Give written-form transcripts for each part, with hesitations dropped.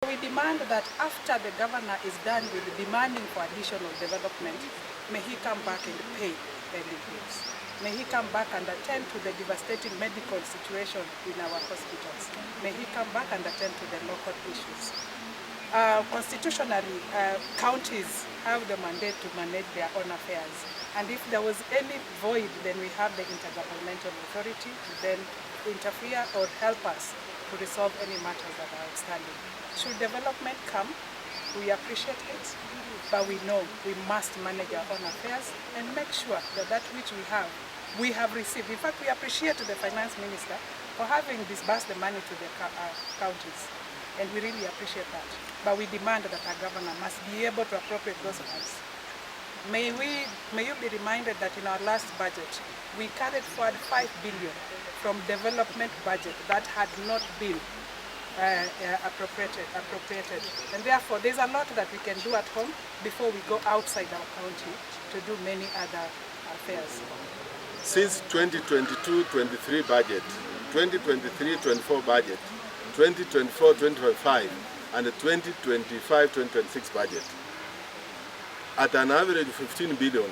We demand that after the governor is done with demanding for additional development, may he come back and pay early bills. May he come back and attend to the devastating medical situation in our hospitals. May he come back and attend to the local issues. Constitutionally, counties have the mandate to manage their own affairs. And if there was any void, then we have the Intergovernmental Authority to then interfere or help us to resolve any matters that are outstanding. Should development come, we appreciate it, but we know we must manage our own affairs and make sure that that which we have received. In fact, we appreciate the Finance Minister for having disbursed the money to the counties, and we really appreciate that. But we demand that our governor must be able to appropriate those funds. May you be reminded that in our last budget, we carried forward 5 billion from development budget that had not been appropriated. And therefore, there's a lot that we can do at home before we go outside our county to do many other affairs. Since 2022-23 budget, 2023-24 budget, 2024-25, and the 2025-2026 budget, at an average of 15 billion,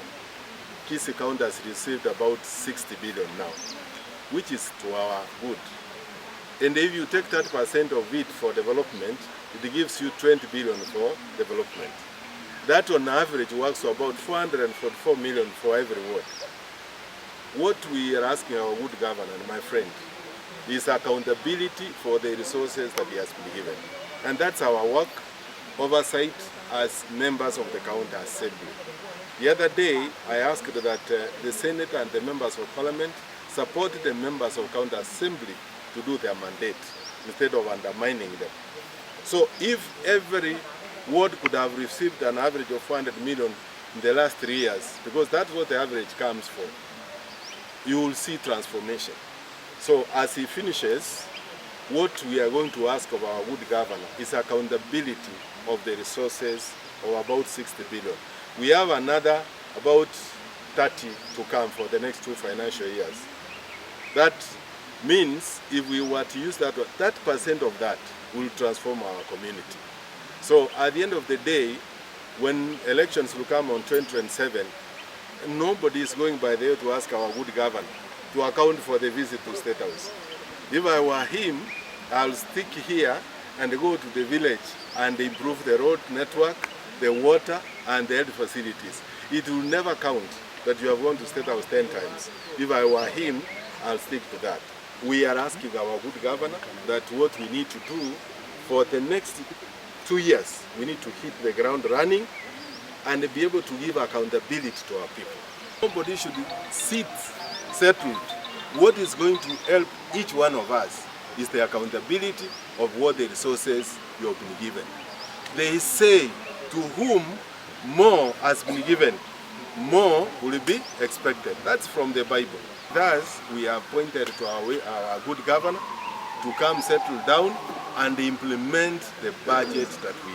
Kisii County has received about 60 billion now, which is to our good. And if you take 30% of it for development, it gives you 20 billion for development. That on average works to about 444 million for every ward. What we are asking our good governor, my friend, is accountability for the resources that he has been given. And that's our work, oversight as members of the county assembly. The other day, I asked that the Senate and the members of parliament support the members of county assembly to do their mandate instead of undermining them. So if every ward could have received an average of 400 million in the last 3 years, because that's what the average comes for, you will see transformation. So as he finishes, what we are going to ask of our good governor is accountability of the resources of about 60 billion. We have another about 30 to come for the next 2 financial years. That means if we were to use that 30% of that will transform our community. So at the end of the day, when elections will come on 2027, nobody is going by there to ask our good governor to account for the visit to State House. If I were him, I'll stick here and go to the village and improve the road network, the water, and the health facilities. It will never count that you have gone to State House 10 times. If I were him, I'll stick to that. We are asking our good governor that what we need to do for the next 2 years, we need to hit the ground running and be able to give accountability to our people. Nobody should sit settled. What is going to help each one of us is the accountability of what the resources you have been given. They say, to whom more has been given, more will be expected. That's from the Bible. Thus, we have pointed to our good governor to come settle down and implement the budget that we